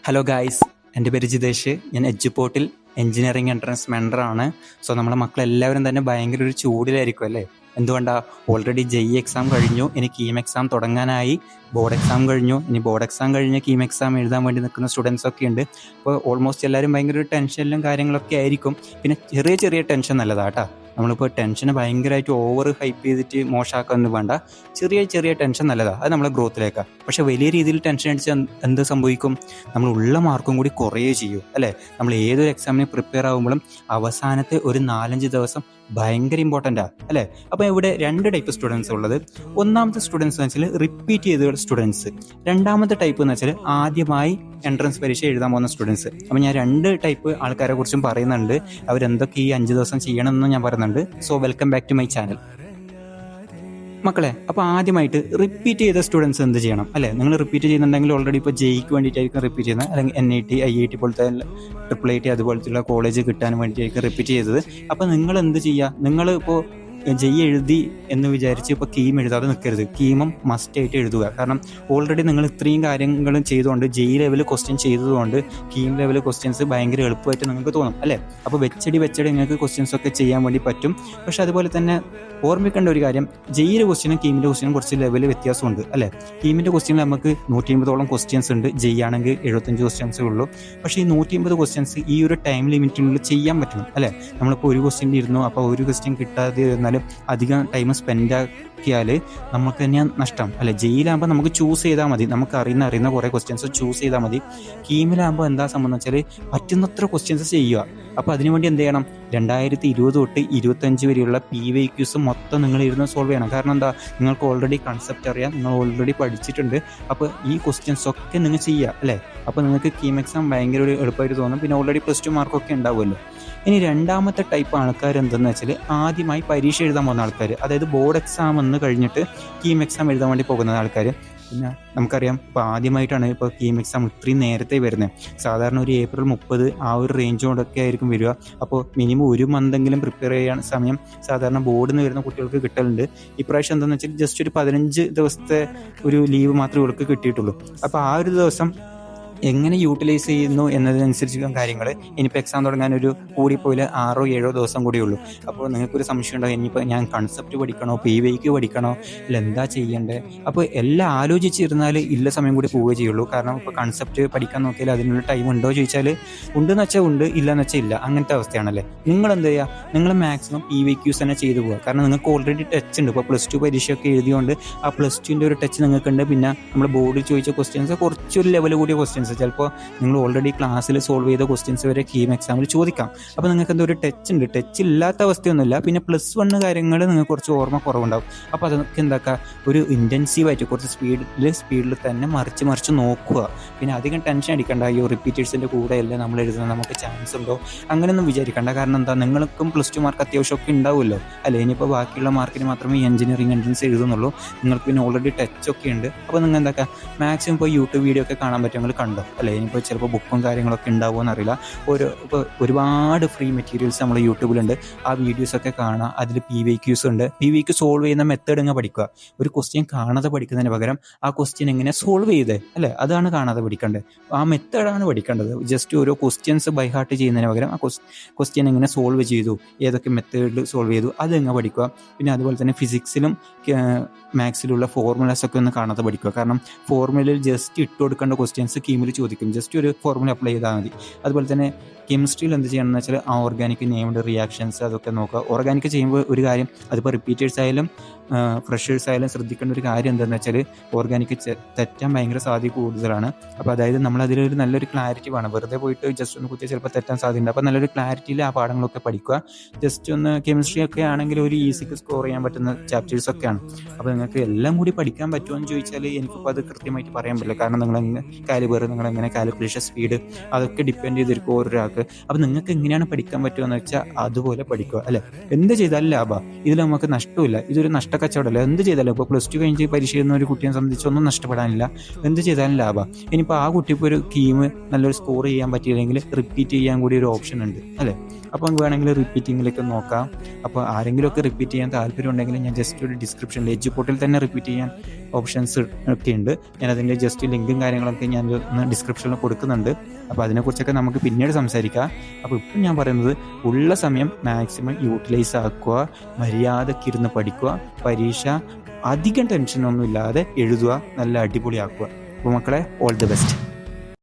Hello guys, എൻ്റെ പേര് ജിതേഷ്. ഞാൻ എഡ്യൂപോർട്ടിൽ എഞ്ചിനീയറിംഗ് എൻട്രൻസ് മെൻറ്ററാണ്. സോ നമ്മുടെ മക്കളെല്ലാവരും തന്നെ ഭയങ്കര ഒരു ചൂടിലായിരിക്കും അല്ലേ? എന്തുകൊണ്ടാണ്? ഓൾറെഡി JEE എക്സാം കഴിഞ്ഞു, ഇനി കീം എക്സാം തുടങ്ങാനായി. ബോർഡ് എക്സാം കഴിഞ്ഞു, ഇനി ബോർഡ് എക്സാം കഴിഞ്ഞ് കീം എക്സാം എഴുതാൻ വേണ്ടി നിൽക്കുന്ന സ്റ്റുഡൻസ് ഒക്കെ ഉണ്ട്. അപ്പോൾ ഓൾമോസ്റ്റ് എല്ലാവരും ഭയങ്കര ഒരു ടെൻഷനിലും കാര്യങ്ങളൊക്കെ ആയിരിക്കും. പിന്നെ ചെറിയ ചെറിയ ടെൻഷൻ നല്ലതാട്ടാ. നമ്മളിപ്പോൾ ടെൻഷന് ഭയങ്കരമായിട്ട് ഓവർ ഹൈപ്പ് ചെയ്തിട്ട് മോശമാക്കാനൊന്നും വേണ്ട. ചെറിയ ചെറിയ ടെൻഷൻ നല്ലതാണ്, അത് നമ്മളെ ഗ്രോത്തിലേക്കാണ്. പക്ഷേ വലിയ രീതിയിൽ ടെൻഷൻ അടിച്ചാൽ എന്ത് സംഭവിക്കും? നമ്മൾ ഉള്ള മാർക്കും കൂടി കുറയുകയും ചെയ്യും അല്ലേ? നമ്മൾ ഏതൊരു എക്സാമിന് പ്രിപ്പയർ ആകുമ്പോഴും അവസാനത്തെ ഒരു 4-5 ദിവസം ഭയങ്കര ഇമ്പോർട്ടൻ്റാണ് അല്ലേ? അപ്പോൾ ഇവിടെ 2 ടൈപ്പ് സ്റ്റുഡൻസ് ഉള്ളത്. ഒന്നാമത്തെ സ്റ്റുഡൻസ് എന്ന് വെച്ചാൽ റിപ്പീറ്റ് ചെയ്ത സ്റ്റുഡൻസ്. രണ്ടാമത്തെ ടൈപ്പ് എന്ന് വെച്ചാൽ ആദ്യമായി എൻട്രൻസ് പരീക്ഷ എഴുതാൻ പോകുന്ന സ്റ്റുഡൻസ്. അപ്പോൾ ഞാൻ 2 ടൈപ്പ് ആൾക്കാരെ കുറിച്ചും പറയുന്നുണ്ട്. അവരെന്തൊക്കെ ഈ 5 ദിവസം ചെയ്യണമെന്ന് ഞാൻ പറയുന്നുണ്ട്. So welcome back to my channel മക്കളെ. അപ്പോൾ ആദ്യമായിട്ട് റിപ്പീറ്റ് ചെയ്ത സ്റ്റുഡൻസ് എന്ത് ചെയ്യണം അല്ലേ? നിങ്ങൾ റിപ്പീറ്റ് ചെയ്യുന്നുണ്ടെങ്കിൽ ഓൾറെഡി ഇപ്പോൾ JEEക്ക് വേണ്ടിയിട്ടായിരിക്കും റിപ്പീറ്റ് ചെയ്യുന്നത്, അല്ലെങ്കിൽ NIT IIT പോലത്തെ IIIT അതുപോലത്തുള്ള കോളേജ് കിട്ടാൻ വേണ്ടിയിട്ടായിരിക്കും റിപ്പീറ്റ് ചെയ്തത്. അപ്പോൾ നിങ്ങൾ എന്ത് ചെയ്യുക? നിങ്ങൾ ഇപ്പോൾ JEE എഴുതി എന്ന് വിചാരിച്ച് ഇപ്പോൾ കീം എഴുതാതെ നിൽക്കരുത്. കീമും മസ്റ്റായിട്ട് എഴുതുക. കാരണം ഓൾറെഡി നിങ്ങൾ ഇത്രയും കാര്യങ്ങളും ചെയ്തുകൊണ്ട് JEE ലെവൽ ക്വസ്റ്റ്യൻ ചെയ്തതുകൊണ്ട് കീം ലെവൽ ക്വസ്റ്റ്യൻസ് ഭയങ്കര എളുപ്പമായിട്ട് നിങ്ങൾക്ക് തോന്നും അല്ലേ? അപ്പോൾ വെച്ചടി നിങ്ങൾക്ക് ക്വസ്റ്റ്യൻസ് ഒക്കെ ചെയ്യാൻ വേണ്ടി പറ്റും. പക്ഷേ അതുപോലെ തന്നെ ഓർമ്മിക്കേണ്ട ഒരു കാര്യം, JEE ക്വസ്റ്റ്യനും കീമിൻ്റെ ക്വസ്റ്റ്യനും കുറച്ച് ലെവൽ വ്യത്യാസമുണ്ട് അല്ലേ? കീമിൻ്റെ ക്വസ്റ്റ്യനിൽ നമുക്ക് 150ഓളം ക്വസ്റ്റ്യൻസ് ഉണ്ട്, JEE ആണെങ്കിൽ 75 ക്വസ്റ്റ്യൻസേ ഉള്ളൂ. പക്ഷേ ഈ 150 ക്വസ്റ്റ്യൻസ് ഈ ഒരു ടൈം ലിമിറ്റിനുള്ളിൽ ചെയ്യാൻ പറ്റണം അല്ലേ? നമ്മളിപ്പോൾ ഒരു ക്വസ്റ്റ്യൻ ഇരുന്നു, അപ്പോൾ ഒരു ക്വസ്റ്റ്യൻ കിട്ടാതെ ഇരുന്നാലും അധികം ടൈം സ്പെൻഡ് ആക്കിയാൽ നമുക്ക് തന്നെയാണ് നഷ്ടം അല്ലേ? JEEലാകുമ്പോൾ നമുക്ക് ചൂസ് ചെയ്താൽ മതി, നമുക്ക് അറിയുന്ന കുറേ ക്വസ്റ്റ്യൻസ് ചൂസ് ചെയ്താൽ മതി. കീമിലാകുമ്പോൾ എന്താ സംഭവം വെച്ചാൽ പറ്റുന്നത്ര ക്വസ്റ്റ്യൻസ് ചെയ്യുക. അപ്പോൾ അതിനുവേണ്ടി എന്ത് ചെയ്യണം? 2020 തൊട്ട് 25 വരെയുള്ള PYQs മൊത്തം നിങ്ങൾ ഇരുന്ന് സോൾവ് ചെയ്യണം. കാരണം എന്താ? നിങ്ങൾക്ക് ഓൾറെഡി കൺസെപ്റ്റ് അറിയാം, നിങ്ങൾ ഓൾറെഡി പഠിച്ചിട്ടുണ്ട്. അപ്പോൾ ഈ ക്വസ്റ്റ്യൻസ് ഒക്കെ നിങ്ങൾ ചെയ്യുക അല്ലേ? അപ്പോൾ നിങ്ങൾക്ക് കീം എക്സാം ഭയങ്കര ഒരു എളുപ്പമായിട്ട് തോന്നും. പിന്നെ ഓൾറെഡി +2 മാർക്കൊക്കെ ഉണ്ടാവുമല്ലോ. ഇനി രണ്ടാമത്തെ ടൈപ്പ് ആൾക്കാർ എന്തെന്ന് വെച്ചാൽ ആദ്യമായി പരീക്ഷ എഴുതാൻ പോകുന്ന ആൾക്കാർ, അതായത് ബോർഡ് എക്സാം എന്ന് കഴിഞ്ഞിട്ട് കീം എക്സാം എഴുതാൻ വേണ്ടി പോകുന്ന ആൾക്കാർ. പിന്നെ നമുക്കറിയാം, ഇപ്പോൾ ആദ്യമായിട്ടാണ് ഇപ്പോൾ കീം എക്സാം ഇത്രയും നേരത്തെ വരുന്നത്. സാധാരണ ഒരു April 30 ആ ഒരു റേഞ്ചോടൊക്കെ ആയിരിക്കും വരിക. അപ്പോൾ മിനിമം 1 മന്തെങ്കിലും പ്രിപ്പയർ ചെയ്യാൻ സമയം സാധാരണ ബോർഡിൽ നിന്ന് വരുന്ന കുട്ടികൾക്ക് കിട്ടലുണ്ട്. ഇപ്രാവശ്യം എന്താണെന്ന് വെച്ചാൽ ജസ്റ്റ് ഒരു 15 ദിവസത്തെ ഒരു ലീവ് മാത്രമേ ഇവർക്ക് കിട്ടിയിട്ടുള്ളൂ. അപ്പോൾ ആ ഒരു ദിവസം എങ്ങനെ യൂട്ടിലൈസ് ചെയ്യുന്നു എന്നതിനനുസരിച്ചുള്ള കാര്യങ്ങൾ. ഇനിയിപ്പോൾ എക്സാം തുടങ്ങാൻ ഒരു കൂടിപ്പോയില്ല 6-7 ദിവസം കൂടിയേ ഉള്ളൂ. അപ്പോൾ നിങ്ങൾക്കൊരു സംശയം ഉണ്ടാകും, ഇനിയിപ്പോൾ ഞാൻ കൺസെപ്റ്റ് പഠിക്കണോ, PYQ പഠിക്കണോ, ഇല്ല എന്താ ചെയ്യേണ്ടത്? അപ്പോൾ എല്ലാം ആലോചിച്ചിരുന്നാൽ ഇല്ല സമയം കൂടി പോവുകയേ ചെയ്യുള്ളൂ. കാരണം ഇപ്പോൾ കൺസെപ്റ്റ് പഠിക്കാൻ നോക്കിയാൽ അതിനുള്ള ടൈം ഉണ്ടോ ചോദിച്ചാൽ ഉണ്ടെന്ന് വെച്ചാൽ ഉണ്ട്, ഇല്ലയെന്ന് വെച്ചാൽ ഇല്ല. അങ്ങനത്തെ അവസ്ഥയാണല്ലേ? നിങ്ങൾ എന്ത് ചെയ്യുക? നിങ്ങൾ മാക്സിമം PYQs തന്നെ ചെയ്തു പോകുക. കാരണം നിങ്ങൾക്ക് ഓൾറെഡി ടച്ച് ഉണ്ട്. ഇപ്പോൾ +2 പരീക്ഷയൊക്കെ എഴുതിയോണ്ട് ആ +2ൻ്റെ ഒരു ടച്ച് നിങ്ങൾക്കുണ്ട്. പിന്നെ നമ്മൾ ബോർഡിൽ ചോദിച്ച ക്വസ്റ്റ്യൻസ് കുറച്ചൊരു ലെവൽ കൂടിയ ക്വസ്റ്റ്യൻസ്, ചിലപ്പോൾ നിങ്ങൾ ഓൾറെഡി ക്ലാസ്സിൽ സോൾവ് ചെയ്ത ക്വസ്റ്റ്യൻസ് വരെ കീം എക്സാമിൽ ചോദിക്കാം. അപ്പോൾ നിങ്ങൾക്ക് എന്തോ ഒരു ടച്ച് ഉണ്ട്. ടച്ച് ഇല്ലാത്ത അവസ്ഥയൊന്നുമില്ല. പിന്നെ +1 കാര്യങ്ങൾ നിങ്ങൾക്ക് കുറച്ച് ഓർമ്മ കുറവുണ്ടാവും. അപ്പോൾ അതൊക്കെ എന്താക്കുക? ഒരു ഇൻറ്റൻസീവായിട്ട് കുറച്ച് സ്പീഡിൽ തന്നെ മറിച്ച് നോക്കുക. പിന്നെ അധികം ടെൻഷൻ അടിക്കണ്ട, അയ്യോ റിപ്പീറ്റേഴ്സിൻ്റെ കൂടെയല്ലേ നമ്മൾ എഴുതുന്നത്, നമുക്ക് ചാൻസ് ഉണ്ടോ, അങ്ങനെയൊന്നും വിചാരിക്കണ്ട. കാരണം എന്താ, നിങ്ങൾക്കും +2 മാർക്ക് അത്യാവശ്യമൊക്കെ ഉണ്ടാവുമല്ലോ അല്ലേ? ഇനിയിപ്പോൾ ബാക്കിയുള്ള മാർക്കിന് മാത്രമേ എഞ്ചിനീയറിംഗ് എൻട്രൻസ് എഴുതുന്നുള്ളൂ. നിങ്ങൾക്ക് പിന്നെ ഓൾറെഡി ടച്ചൊക്കെ ഉണ്ട്. അപ്പോൾ നിങ്ങൾ എന്താക്കുക? മാക്സിമം ഇപ്പോൾ യൂട്യൂബ് വീഡിയോ ഒക്കെ കാണാൻ പറ്റുമെങ്കിൽ കണ്ടോ അല്ലേ? ഇനിയിപ്പോൾ ചിലപ്പോൾ ബുക്കും കാര്യങ്ങളൊക്കെ ഉണ്ടാവുമെന്ന് അറിയില്ല. ഇപ്പോൾ ഒരുപാട് ഫ്രീ മെറ്റീരിയൽസ് നമ്മൾ യൂട്യൂബിലുണ്ട്. ആ വീഡിയോസൊക്കെ കാണുക. അതിൽ PYQs ഉണ്ട്. PYQ സോൾവ് ചെയ്യുന്ന മെത്തേഡ് ഇങ്ങനെ പഠിക്കുക. ഒരു ക്വസ്റ്റ്യൻ കാണാതെ പഠിക്കുന്നതിന് പകരം ആ ക്വസ്റ്റ്യൻ എങ്ങനെ സോൾവ് ചെയ്തേ അല്ലേ, അതാണ് കാണാതെ പഠിക്കേണ്ടത്. ആ മെത്തേഡാണ് പഠിക്കേണ്ടത്. ജസ്റ്റ് ഓരോ ക്വസ്റ്റ്യൻസ് ബൈ ഹാർട്ട് ചെയ്യുന്നതിന് പകരം ആ ക്വസ്റ്റ്യൻ എങ്ങനെ സോൾവ് ചെയ്തു, ഏതൊക്കെ മെത്തേഡിൽ സോൾവ് ചെയ്തു, അതെങ്ങനെ പഠിക്കുക. പിന്നെ അതുപോലെ തന്നെ ഫിസിക്സിലും മാത്സിലുള്ള ഫോർമുലാസ് ഒക്കെ ഒന്ന് കാണാതെ പഠിക്കുക. കാരണം ഫോർമുലയിൽ ജസ്റ്റ് ഇട്ട് കൊടുക്കേണ്ട ക്വസ്റ്റ്യൻസ് കീമിൽ ചോദിക്കും. ജസ്റ്റ് ഒരു ഫോർമുല അപ്ലൈ ചെയ്താൽ മതി. അതുപോലെ തന്നെ കെമിസ്ട്രിയിൽ എന്ത് ചെയ്യണമെന്ന് വെച്ചാൽ ആ ഓർഗാനിക് നെയിംഡ് റിയാക്ഷൻസ് അതൊക്കെ നോക്കുക. ഓർഗാനിക് ചെയ്യുമ്പോൾ ഒരു കാര്യം, അതിപ്പോൾ റിപ്പീറ്റേഴ്സ് ആയാലും ഫ്രഷേഴ്സ് ആയാലും ശ്രദ്ധിക്കേണ്ട ഒരു കാര്യം എന്താണെന്ന് വെച്ചാൽ ഓർഗാനിക് തെറ്റാൻ ഭയങ്കര സാധ്യത കൂടുതലാണ്. അപ്പോൾ അതായത് നമ്മളതിലൊരു നല്ലൊരു ക്ലാരിറ്റി വേണം. വെറുതെ പോയിട്ട് ജസ്റ്റ് ഒന്ന് കുത്തിയാൽ ചിലപ്പോൾ തെറ്റാൻ സാധ്യതയുണ്ട്. അപ്പോൾ നല്ലൊരു ക്ലാരിറ്റിയിൽ ആ പാഠങ്ങളൊക്കെ പഠിക്കുക. ജസ്റ്റ് ഒന്ന് കെമിസ്ട്രി ഒക്കെ ആണെങ്കിൽ ഒരു ഈസിക്ക് സ്കോർ ചെയ്യാൻ പറ്റുന്ന ചാപ്റ്റേഴ്സൊക്കെയാണ്. അപ്പോൾ നിങ്ങൾക്ക് എല്ലാം കൂടി പഠിക്കാൻ പറ്റുമോ എന്ന് ചോദിച്ചാൽ എനിക്കിപ്പോൾ അത് കൃത്യമായിട്ട് പറയാൻ പറ്റില്ല. കാരണം നിങ്ങളെങ്ങനെ കാലിബർ, നിങ്ങളെങ്ങനെ കാൽക്കുലേഷൻ സ്പീഡ്, അതൊക്കെ ഡിപ്പെൻഡ് ചെയ്തിരിക്കും ഓരോരാൾക്ക്. അപ്പോൾ നിങ്ങൾക്ക് എങ്ങനെയാണ് പഠിക്കാൻ പറ്റുമെന്ന് വെച്ചാൽ അതുപോലെ പഠിക്കുക അല്ലേ? എന്ത് ചെയ്താലും ലാഭമാണ്. ഇതിൽ നമുക്ക് നഷ്ടമില്ല. ഇതൊരു നഷ്ടക്കച്ചവടമല്ല. എന്ത് ചെയ്താലും ഇപ്പോൾ +2 കഴിഞ്ഞ് പരീക്ഷ ചെയ്യുന്ന ഒരു കുട്ടിയെ സംബന്ധിച്ച് ഒന്നും നഷ്ടപ്പെടാനില്ല. എന്ത് ചെയ്താലും ലാഭമാണ്. ഇനിയിപ്പോൾ ആ കുട്ടിക്ക് ഒരു കീം നല്ലൊരു സ്കോർ ചെയ്യാൻ പറ്റിയില്ലെങ്കിൽ റിപ്പീറ്റ് ചെയ്യാൻ കൂടി ഒരു ഓപ്ഷൻ ഉണ്ട് അല്ലേ? അപ്പം വേണമെങ്കിൽ റിപ്പീറ്റിങ്ങിലേക്ക് നോക്കാം. അപ്പോൾ ആരെങ്കിലുമൊക്കെ റിപ്പീറ്റ് ചെയ്യാൻ താല്പര്യം ഉണ്ടെങ്കിൽ ഞാൻ ജസ്റ്റ് ഒരു ഡിസ്ക്രിപ്ഷനിൽ എഡ്യൂപോർട്ടിൽ തന്നെ റിപ്പീറ്റ് ചെയ്യാൻ ഓപ്ഷൻസ് ഒക്കെ ഉണ്ട്. ഞാനതിൻ്റെ ജസ്റ്റ് ലിങ്കും കാര്യങ്ങളൊക്കെ ഞാൻ ഒന്ന് ഡിസ്ക്രിപ്ഷനിൽ കൊടുക്കുന്നുണ്ട്. അപ്പോൾ അതിനെക്കുറിച്ചൊക്കെ നമുക്ക് പിന്നീട് സംസാരിക്കാം. അപ്പോൾ ഇപ്പം ഞാൻ പറയുന്നത് ഉള്ള സമയം മാക്സിമം യൂട്ടിലൈസ് ആക്കുക, മര്യാദക്കിരുന്ന് പഠിക്കുക, പരീക്ഷ അധികം ടെൻഷനൊന്നും ഇല്ലാതെ എഴുതുക, നല്ല അടിപൊളിയാക്കുക. അപ്പോൾ മക്കളെ, ഓൾ ദി ബെസ്റ്റ്.